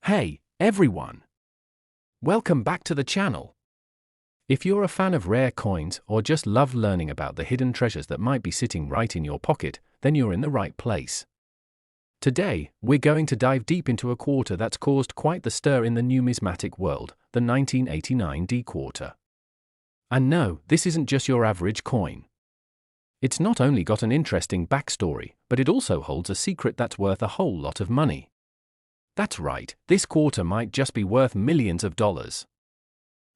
Hey, everyone! Welcome back to the channel. If you're a fan of rare coins or just love learning about the hidden treasures that might be sitting right in your pocket, then you're in the right place. Today, we're going to dive deep into a quarter that's caused quite the stir in the numismatic world, the 1989 D quarter. And no, this isn't just your average coin. It's not only got an interesting backstory, but it also holds a secret that's worth a whole lot of money. That's right, this quarter might just be worth millions of dollars.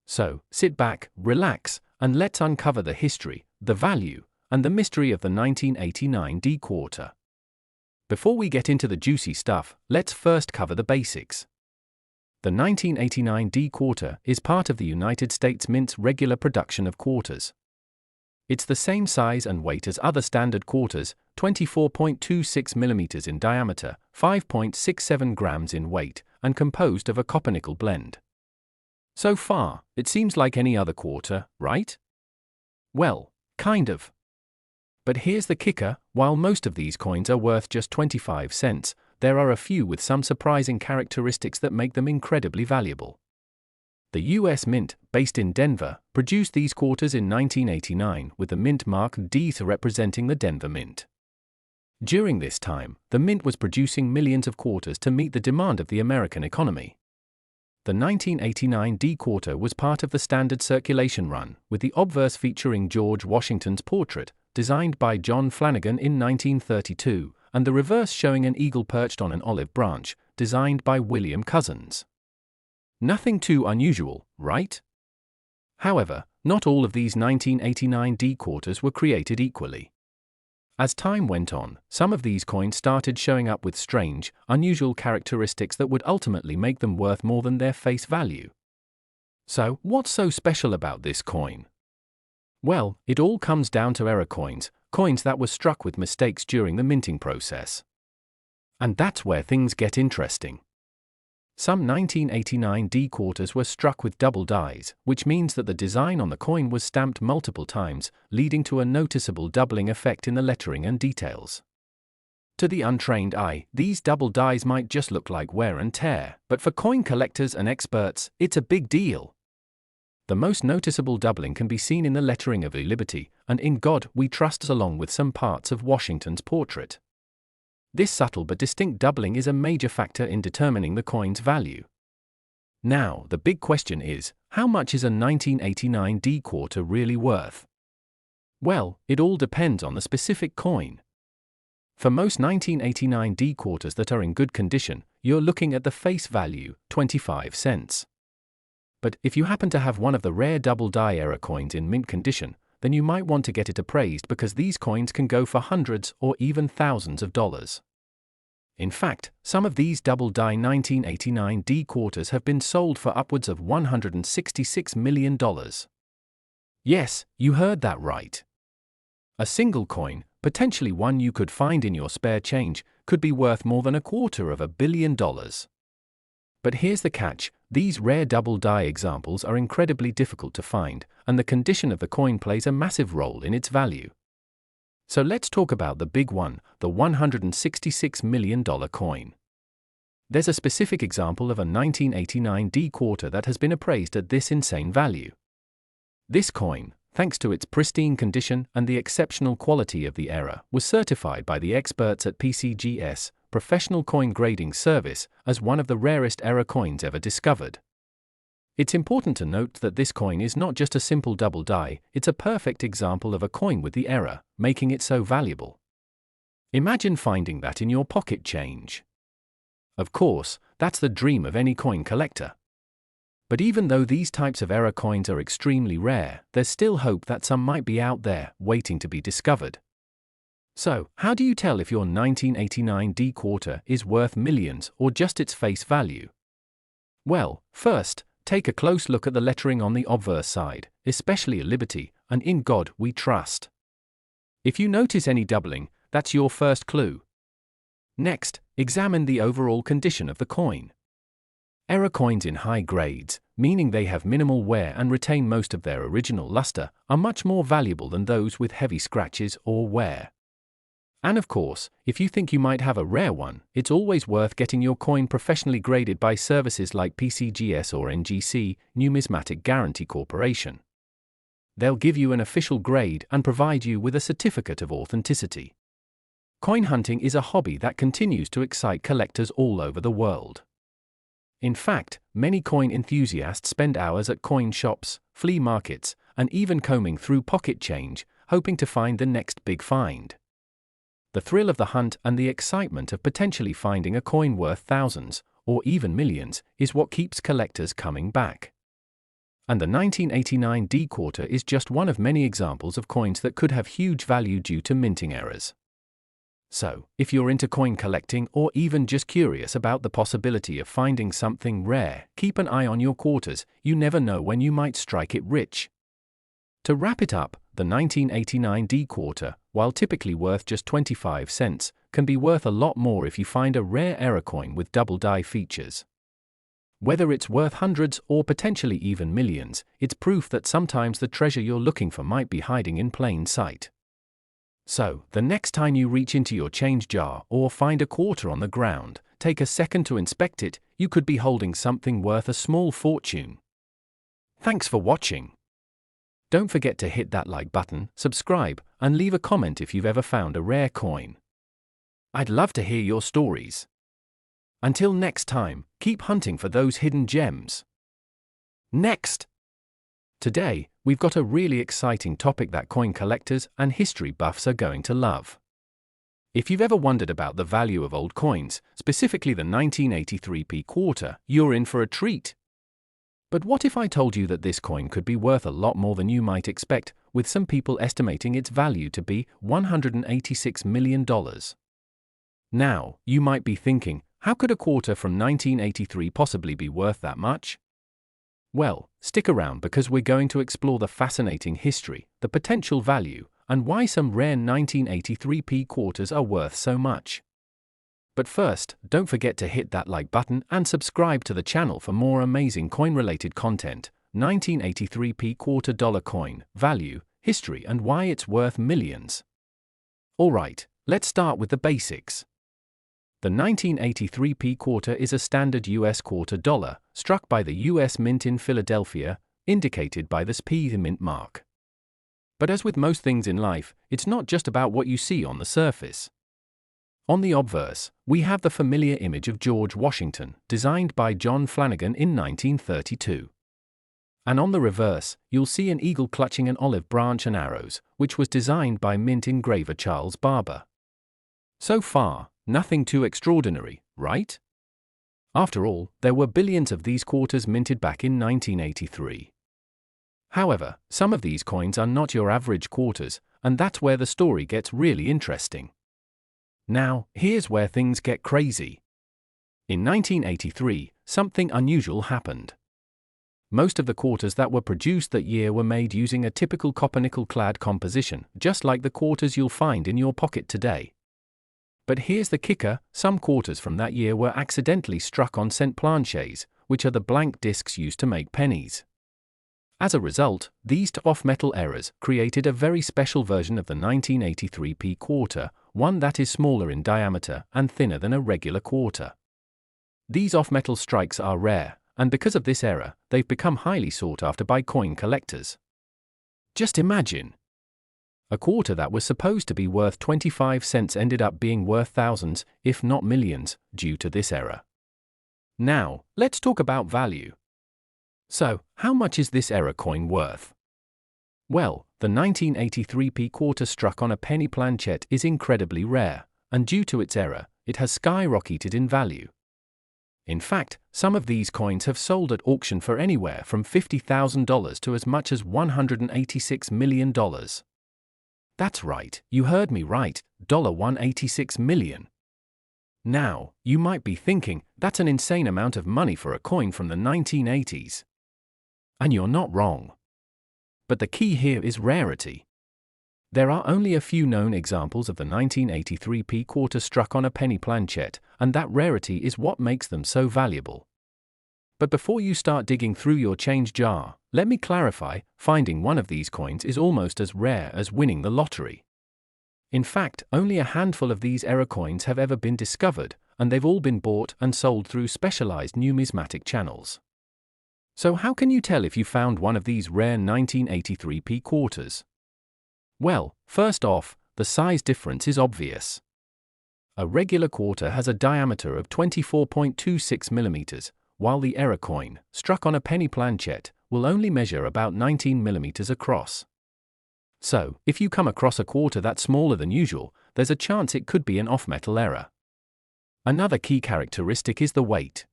So, sit back, relax, and let's uncover the history, the value, and the mystery of the 1989 D quarter. Before we get into the juicy stuff, let's first cover the basics. The 1989 D quarter is part of the United States Mint's regular production of quarters. It's the same size and weight as other standard quarters, 24.26 mm in diameter, 5.67 grams in weight, and composed of a copper-nickel blend. So far, it seems like any other quarter, right? Well, kind of. But here's the kicker: while most of these coins are worth just 25 cents, there are a few with some surprising characteristics that make them incredibly valuable. The U.S. Mint, based in Denver, produced these quarters in 1989 with the mint mark D representing the Denver Mint. During this time, the Mint was producing millions of quarters to meet the demand of the American economy. The 1989 D quarter was part of the standard circulation run, with the obverse featuring George Washington's portrait, designed by John Flanagan in 1932, and the reverse showing an eagle perched on an olive branch, designed by William Cousins. Nothing too unusual, right? However, not all of these 1989 D quarters were created equally. As time went on, some of these coins started showing up with strange, unusual characteristics that would ultimately make them worth more than their face value. So, what's so special about this coin? Well, it all comes down to error coins, coins that were struck with mistakes during the minting process. And that's where things get interesting. Some 1989 D quarters were struck with double dies, which means that the design on the coin was stamped multiple times, leading to a noticeable doubling effect in the lettering and details. To the untrained eye, these double dies might just look like wear and tear, but for coin collectors and experts, it's a big deal. The most noticeable doubling can be seen in the lettering of Liberty and In God We Trust, along with some parts of Washington's portrait. This subtle but distinct doubling is a major factor in determining the coin's value. Now, the big question is, how much is a 1989 D quarter really worth? Well, it all depends on the specific coin. For most 1989 D quarters that are in good condition, you're looking at the face value, 25 cents. But if you happen to have one of the rare double die error coins in mint condition, then you might want to get it appraised, because these coins can go for hundreds or even thousands of dollars. In fact, some of these double die 1989 D quarters have been sold for upwards of $166 million. Yes, you heard that right. A single coin, potentially one you could find in your spare change, could be worth more than $250 million. But here's the catch: these rare double die examples are incredibly difficult to find, and the condition of the coin plays a massive role in its value. So let's talk about the big one, the $166 million coin. There's a specific example of a 1989 D quarter that has been appraised at this insane value. This coin, thanks to its pristine condition and the exceptional quality of the error, was certified by the experts at PCGS, Professional Coin Grading Service, as one of the rarest error coins ever discovered. It's important to note that this coin is not just a simple double die, it's a perfect example of a coin with the error, making it so valuable. Imagine finding that in your pocket change. Of course, that's the dream of any coin collector. But even though these types of error coins are extremely rare, there's still hope that some might be out there, waiting to be discovered. So, how do you tell if your 1989 D quarter is worth millions or just its face value? Well, first, take a close look at the lettering on the obverse side, especially Liberty and In God We Trust. If you notice any doubling, that's your first clue. Next, examine the overall condition of the coin. Error coins in high grades, meaning they have minimal wear and retain most of their original luster, are much more valuable than those with heavy scratches or wear. And of course, if you think you might have a rare one, it's always worth getting your coin professionally graded by services like PCGS or NGC, Numismatic Guarantee Corporation. They'll give you an official grade and provide you with a certificate of authenticity. Coin hunting is a hobby that continues to excite collectors all over the world. In fact, many coin enthusiasts spend hours at coin shops, flea markets, and even combing through pocket change, hoping to find the next big find. The thrill of the hunt and the excitement of potentially finding a coin worth thousands, or even millions, is what keeps collectors coming back. And the 1989 D quarter is just one of many examples of coins that could have huge value due to minting errors. So, if you're into coin collecting or even just curious about the possibility of finding something rare, keep an eye on your quarters. You never know when you might strike it rich. To wrap it up, the 1989 D quarter, while typically worth just 25 cents, can be worth a lot more if you find a rare error coin with double die features. Whether it's worth hundreds or potentially even millions, it's proof that sometimes the treasure you're looking for might be hiding in plain sight. So, the next time you reach into your change jar or find a quarter on the ground, take a second to inspect it. You could be holding something worth a small fortune. Thanks for watching. Don't forget to hit that like button, subscribe, and leave a comment if you've ever found a rare coin. I'd love to hear your stories. Until next time, keep hunting for those hidden gems. Next! Today, we've got a really exciting topic that coin collectors and history buffs are going to love. If you've ever wondered about the value of old coins, specifically the 1983 P quarter, you're in for a treat. But what if I told you that this coin could be worth a lot more than you might expect, with some people estimating its value to be $186 million? Now, you might be thinking, how could a quarter from 1983 possibly be worth that much? Well, stick around because we're going to explore the fascinating history, the potential value, and why some rare 1983 P quarters are worth so much. But first, don't forget to hit that like button and subscribe to the channel for more amazing coin-related content. 1983 P quarter dollar coin, value, history, and why it's worth millions. Alright, let's start with the basics. The 1983 P quarter is a standard US quarter dollar, struck by the US Mint in Philadelphia, indicated by the P mint mark. But as with most things in life, it's not just about what you see on the surface. On the obverse, we have the familiar image of George Washington, designed by John Flanagan in 1932. And on the reverse, you'll see an eagle clutching an olive branch and arrows, which was designed by mint engraver Charles Barber. So far, nothing too extraordinary, right? After all, there were billions of these quarters minted back in 1983. However, some of these coins are not your average quarters, and that's where the story gets really interesting. Now, here's where things get crazy. In 1983, something unusual happened. Most of the quarters that were produced that year were made using a typical copper-nickel clad composition, just like the quarters you'll find in your pocket today. But here's the kicker, some quarters from that year were accidentally struck on cent planchets, which are the blank discs used to make pennies. As a result, these off-metal errors created a very special version of the 1983 P quarter, one that is smaller in diameter and thinner than a regular quarter. These off-metal strikes are rare, and because of this error, they've become highly sought after by coin collectors. Just imagine! A quarter that was supposed to be worth 25 cents ended up being worth thousands, if not millions, due to this error. Now, let's talk about value. So, how much is this error coin worth? Well, the 1983 P quarter struck on a penny planchette is incredibly rare, and due to its error, it has skyrocketed in value. In fact, some of these coins have sold at auction for anywhere from $50,000 to as much as $186 million. That's right, you heard me right, $186 million. Now, you might be thinking, that's an insane amount of money for a coin from the 1980s. And you're not wrong. But the key here is rarity. There are only a few known examples of the 1983 P quarter struck on a penny planchette, and that rarity is what makes them so valuable. But before you start digging through your change jar, let me clarify, finding one of these coins is almost as rare as winning the lottery. In fact, only a handful of these error coins have ever been discovered, and they've all been bought and sold through specialized numismatic channels. So how can you tell if you found one of these rare 1983p quarters? Well, first off, the size difference is obvious. A regular quarter has a diameter of 24.26 millimeters, while the error coin, struck on a penny planchette, will only measure about 19 millimeters across. So, if you come across a quarter that's smaller than usual, there's a chance it could be an off-metal error. Another key characteristic is the weight.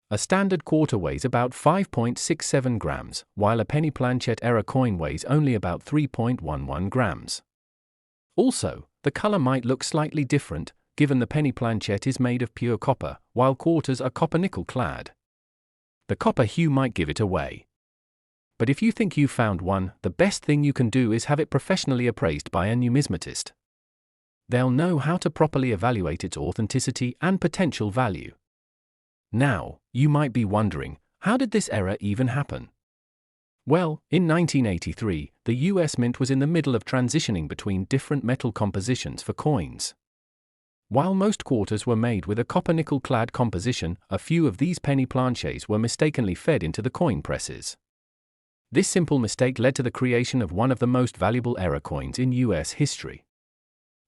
A standard quarter weighs about 5.67 grams, while a penny planchette error coin weighs only about 3.11 grams. Also, the color might look slightly different, given the penny planchette is made of pure copper, while quarters are copper-nickel clad. The copper hue might give it away. But if you think you've found one, the best thing you can do is have it professionally appraised by a numismatist. They'll know how to properly evaluate its authenticity and potential value. Now, you might be wondering, how did this error even happen? Well, in 1983, the US Mint was in the middle of transitioning between different metal compositions for coins. While most quarters were made with a copper-nickel clad composition, a few of these penny planchets were mistakenly fed into the coin presses. This simple mistake led to the creation of one of the most valuable error coins in US history.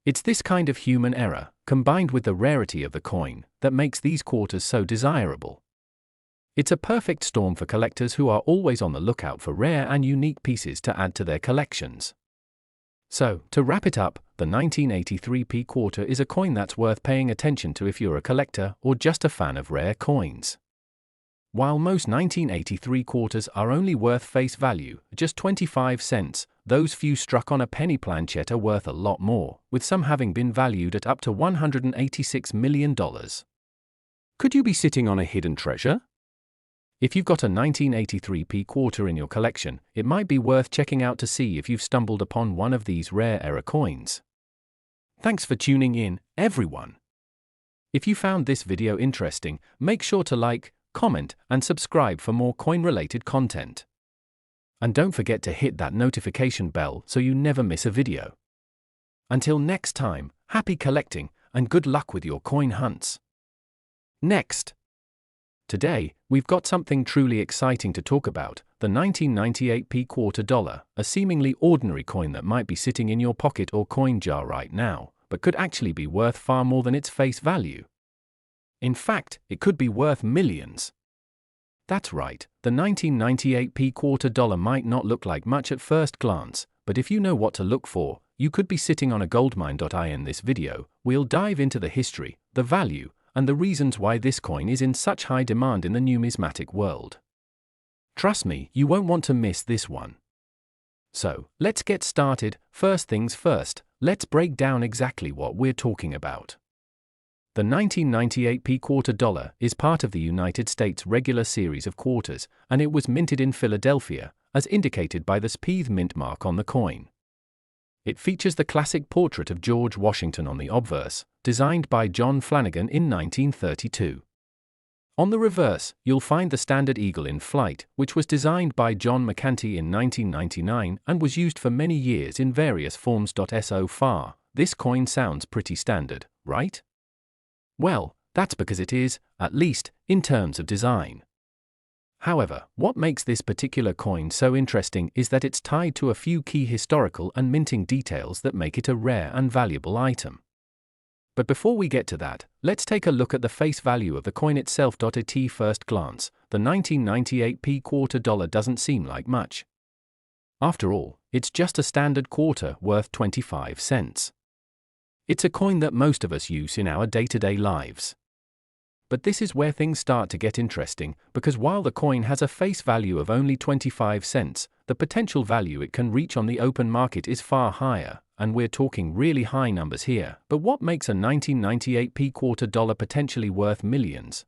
It's this kind of human error, combined with the rarity of the coin, that makes these quarters so desirable. It's a perfect storm for collectors who are always on the lookout for rare and unique pieces to add to their collections. So, to wrap it up, the 1983p quarter is a coin that's worth paying attention to if you're a collector or just a fan of rare coins. While most 1983 quarters are only worth face value, just 25 cents, those few struck on a penny planchette are worth a lot more, with some having been valued at up to $186 million. Could you be sitting on a hidden treasure? If you've got a 1983p quarter in your collection, it might be worth checking out to see if you've stumbled upon one of these rare error coins. Thanks for tuning in, everyone. If you found this video interesting, make sure to like, comment, and subscribe for more coin-related content. And don't forget to hit that notification bell so you never miss a video. Until next time, happy collecting, and good luck with your coin hunts. Next. Today, we've got something truly exciting to talk about, the 1998p quarter dollar, a seemingly ordinary coin that might be sitting in your pocket or coin jar right now, but could actually be worth far more than its face value. In fact, it could be worth millions. That's right, the 1998p quarter dollar might not look like much at first glance, but if you know what to look for, you could be sitting on a goldmine. In this video, we'll dive into the history, the value, and the reasons why this coin is in such high demand in the numismatic world. Trust me, you won't want to miss this one. So, let's get started. First things first, let's break down exactly what we're talking about. The 1998p quarter dollar is part of the United States regular series of quarters, and it was minted in Philadelphia, as indicated by the Speed mint mark on the coin. It features the classic portrait of George Washington on the obverse, designed by John Flanagan in 1932. On the reverse, you'll find the standard eagle in flight, which was designed by John McCanty in 1999 and was used for many years in various forms. So far, this coin sounds pretty standard, right? Well, that's because it is, at least, in terms of design. However, what makes this particular coin so interesting is that it's tied to a few key historical and minting details that make it a rare and valuable item. But before we get to that, let's take a look at the face value of the coin itself. At first glance, the 1998p quarter dollar doesn't seem like much. After all, it's just a standard quarter worth 25 cents. It's a coin that most of us use in our day-to-day lives. But this is where things start to get interesting, because while the coin has a face value of only 25 cents, the potential value it can reach on the open market is far higher, and we're talking really high numbers here. But what makes a 1998p quarter dollar potentially worth millions?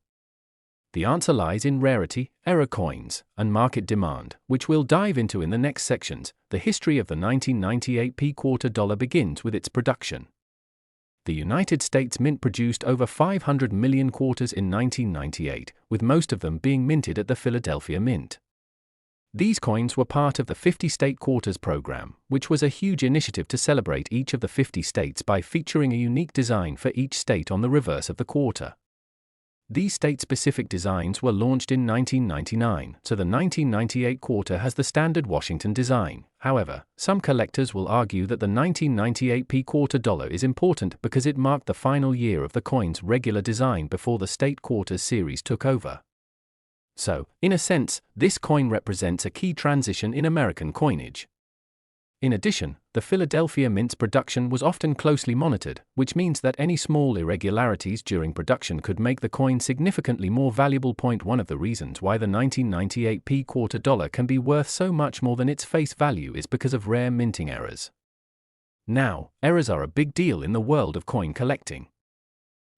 The answer lies in rarity, error coins, and market demand, which we'll dive into in the next sections. The history of the 1998p quarter dollar begins with its production. The United States Mint produced over 500 million quarters in 1998, with most of them being minted at the Philadelphia Mint. These coins were part of the 50-state quarters program, which was a huge initiative to celebrate each of the 50 states by featuring a unique design for each state on the reverse of the quarter. These state-specific designs were launched in 1999, so the 1998 quarter has the standard Washington design. However, some collectors will argue that the 1998 P quarter dollar is important because it marked the final year of the coin's regular design before the state quarters series took over. So, in a sense, this coin represents a key transition in American coinage. In addition, the Philadelphia Mint's production was often closely monitored, which means that any small irregularities during production could make the coin significantly more valuable. One of the reasons why the 1998 P quarter dollar can be worth so much more than its face value is because of rare minting errors. Now, errors are a big deal in the world of coin collecting.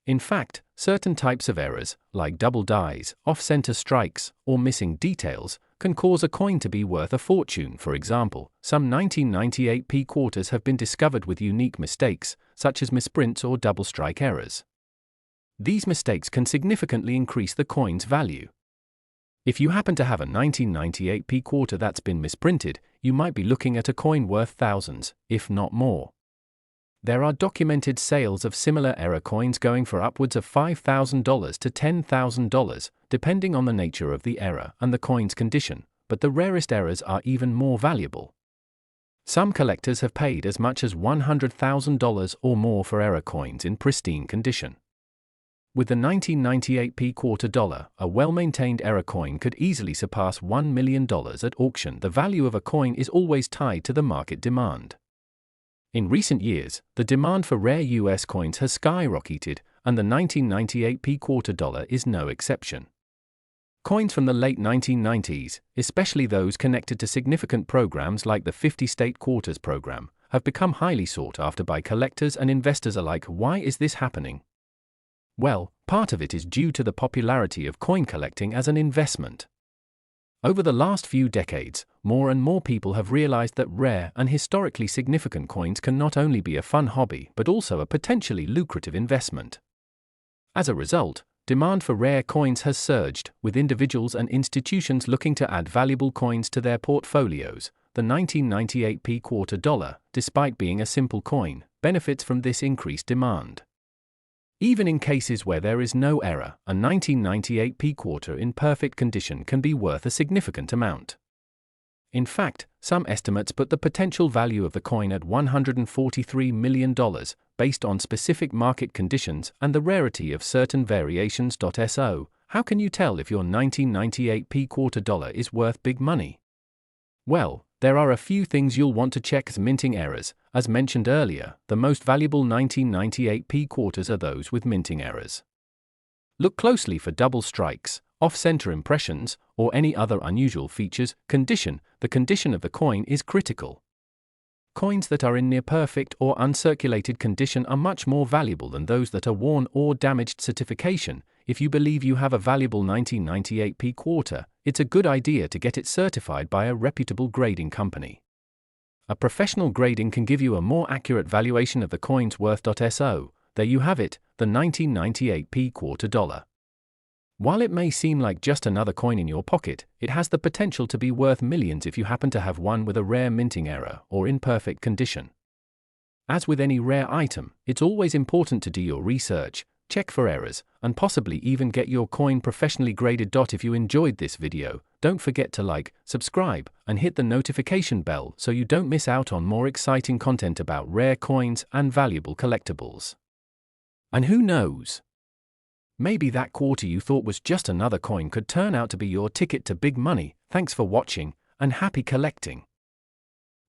In fact, certain types of errors, like double dies, off-center strikes, or missing details, can cause a coin to be worth a fortune. For example, some 1998 P quarters have been discovered with unique mistakes, such as misprints or double strike errors. These mistakes can significantly increase the coin's value. If you happen to have a 1998 P quarter that's been misprinted, you might be looking at a coin worth thousands, if not more. There are documented sales of similar error coins going for upwards of $5,000 to $10,000, depending on the nature of the error and the coin's condition, but the rarest errors are even more valuable. Some collectors have paid as much as $100,000 or more for error coins in pristine condition. With the 1998 P quarter dollar, a well-maintained error coin could easily surpass $1 million at auction. The value of a coin is always tied to the market demand. In recent years, the demand for rare US coins has skyrocketed, and the 1998 P quarter dollar is no exception. Coins from the late 1990s, especially those connected to significant programs like the 50-state quarters program, have become highly sought after by collectors and investors alike. Why is this happening? Well, part of it is due to the popularity of coin collecting as an investment. Over the last few decades, more and more people have realized that rare and historically significant coins can not only be a fun hobby but also a potentially lucrative investment. As a result, demand for rare coins has surged, with individuals and institutions looking to add valuable coins to their portfolios. The 1998 P quarter dollar, despite being a simple coin, benefits from this increased demand. Even in cases where there is no error, a 1998 P quarter in perfect condition can be worth a significant amount. In fact, some estimates put the potential value of the coin at $143 million, based on specific market conditions and the rarity of certain variations. So, how can you tell if your 1998 P quarter dollar is worth big money? Well, there are a few things you'll want to check. As minting errors. As mentioned earlier, the most valuable 1998 P quarters are those with minting errors. Look closely for double strikes, off-center impressions, or any other unusual features. Condition. The condition of the coin is critical. Coins that are in near-perfect or uncirculated condition are much more valuable than those that are worn or damaged. Certification. If you believe you have a valuable 1998 P quarter, it's a good idea to get it certified by a reputable grading company. A professional grading can give you a more accurate valuation of the coin's worth. So, there you have it, the 1998 P quarter dollar. While it may seem like just another coin in your pocket, it has the potential to be worth millions if you happen to have one with a rare minting error or in perfect condition. As with any rare item, it's always important to do your research, check for errors, and possibly even get your coin professionally graded. If you enjoyed this video, don't forget to like, subscribe, and hit the notification bell so you don't miss out on more exciting content about rare coins and valuable collectibles. And who knows? Maybe that quarter you thought was just another coin could turn out to be your ticket to big money. Thanks for watching, and happy collecting.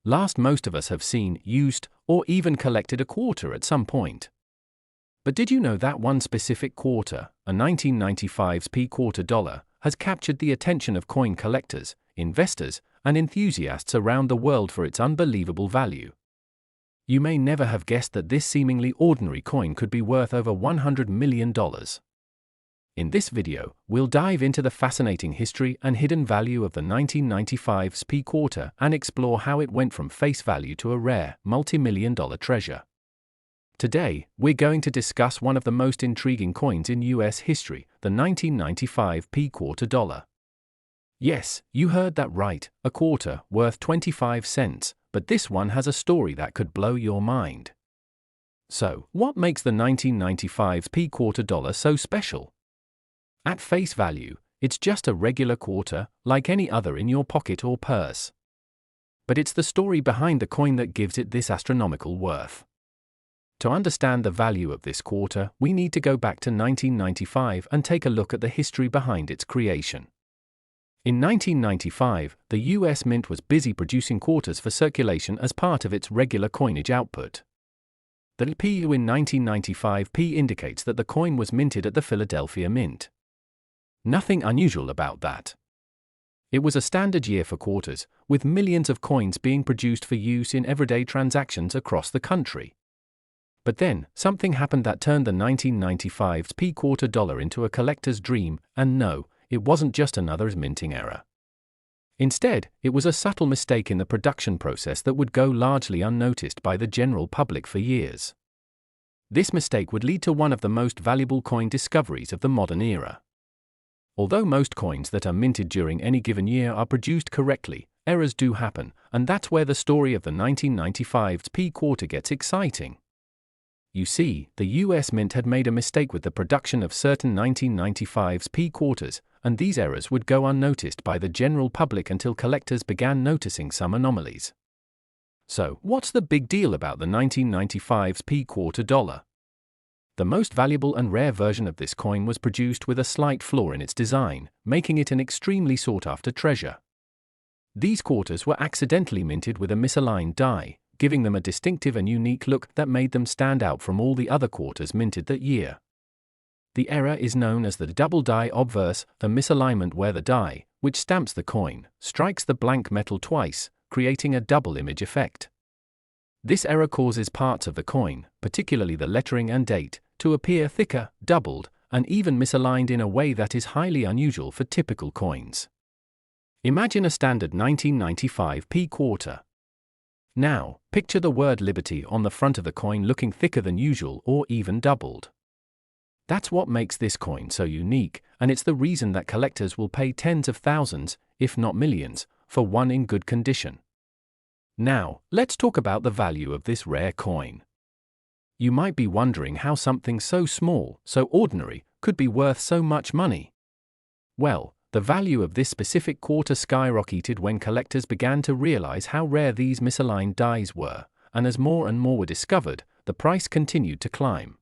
Most of us have seen, used, or even collected a quarter at some point. But did you know that one specific quarter, a 1995's P quarter dollar, has captured the attention of coin collectors, investors, and enthusiasts around the world for its unbelievable value? You may never have guessed that this seemingly ordinary coin could be worth over $100 million. In this video, we'll dive into the fascinating history and hidden value of the 1995's P quarter and explore how it went from face value to a rare, multi-million-dollar treasure. Today, we're going to discuss one of the most intriguing coins in US history, the 1995 P quarter dollar. Yes, you heard that right, a quarter, worth 25 cents, but this one has a story that could blow your mind. So, what makes the 1995's P quarter dollar so special? At face value, it's just a regular quarter, like any other in your pocket or purse. But it's the story behind the coin that gives it this astronomical worth. To understand the value of this quarter, we need to go back to 1995 and take a look at the history behind its creation. In 1995, the US Mint was busy producing quarters for circulation as part of its regular coinage output. The PU in 1995 P indicates that the coin was minted at the Philadelphia Mint. Nothing unusual about that. It was a standard year for quarters, with millions of coins being produced for use in everyday transactions across the country. But then, something happened that turned the 1995's P quarter dollar into a collector's dream, and no, it wasn't just another minting error. Instead, it was a subtle mistake in the production process that would go largely unnoticed by the general public for years. This mistake would lead to one of the most valuable coin discoveries of the modern era. Although most coins that are minted during any given year are produced correctly, errors do happen, and that's where the story of the 1995's P quarter gets exciting. You see, the US Mint had made a mistake with the production of certain 1995's P quarters, and these errors would go unnoticed by the general public until collectors began noticing some anomalies. So, what's the big deal about the 1995's P quarter dollar? The most valuable and rare version of this coin was produced with a slight flaw in its design, making it an extremely sought-after treasure. These quarters were accidentally minted with a misaligned die, giving them a distinctive and unique look that made them stand out from all the other quarters minted that year. The error is known as the double die obverse, a misalignment where the die, which stamps the coin, strikes the blank metal twice, creating a double image effect. This error causes parts of the coin, particularly the lettering and date, to appear thicker, doubled, and even misaligned in a way that is highly unusual for typical coins. Imagine a standard 1995 P quarter. Now, picture the word Liberty on the front of the coin looking thicker than usual or even doubled. That's what makes this coin so unique, and it's the reason that collectors will pay tens of thousands, if not millions, for one in good condition. Now, let's talk about the value of this rare coin. You might be wondering how something so small, so ordinary, could be worth so much money. Well, the value of this specific quarter skyrocketed when collectors began to realize how rare these misaligned dies were, and as more and more were discovered, the price continued to climb.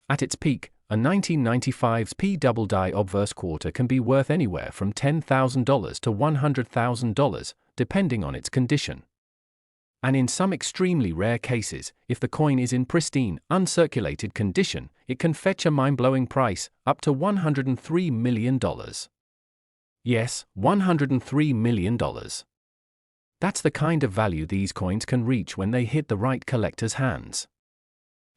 At its peak, a 1995's P double die obverse quarter can be worth anywhere from $10,000 to $100,000, depending on its condition. And in some extremely rare cases, if the coin is in pristine, uncirculated condition, it can fetch a mind-blowing price, up to $103 million. Yes, $103 million. That's the kind of value these coins can reach when they hit the right collector's hands.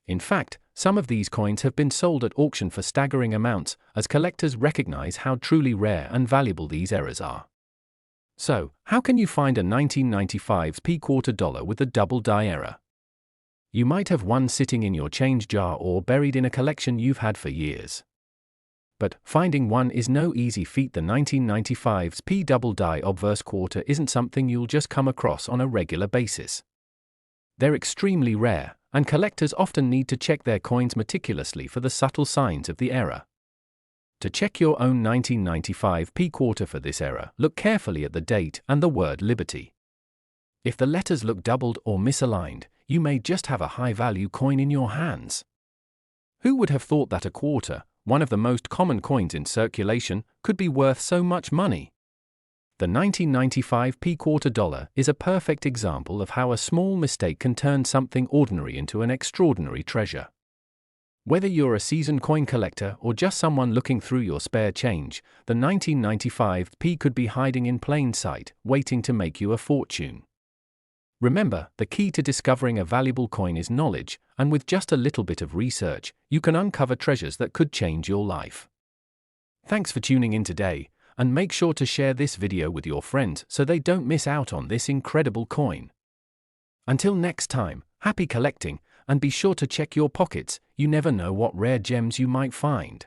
In fact, some of these coins have been sold at auction for staggering amounts, as collectors recognize how truly rare and valuable these errors are. So, how can you find a 1995's P quarter dollar with a double die error? You might have one sitting in your change jar or buried in a collection you've had for years. But finding one is no easy feat. The 1995's P double die obverse quarter isn't something you'll just come across on a regular basis. They're extremely rare, and collectors often need to check their coins meticulously for the subtle signs of the error. To check your own 1995 P quarter for this error, look carefully at the date and the word Liberty. If the letters look doubled or misaligned, you may just have a high-value coin in your hands. Who would have thought that a quarter, one of the most common coins in circulation, could be worth so much money? The 1995 P quarter dollar is a perfect example of how a small mistake can turn something ordinary into an extraordinary treasure. Whether you're a seasoned coin collector or just someone looking through your spare change, the 1995 P could be hiding in plain sight, waiting to make you a fortune. Remember, the key to discovering a valuable coin is knowledge, and with just a little bit of research, you can uncover treasures that could change your life. Thanks for tuning in today, and make sure to share this video with your friends so they don't miss out on this incredible coin. Until next time, happy collecting, and be sure to check your pockets, you never know what rare gems you might find.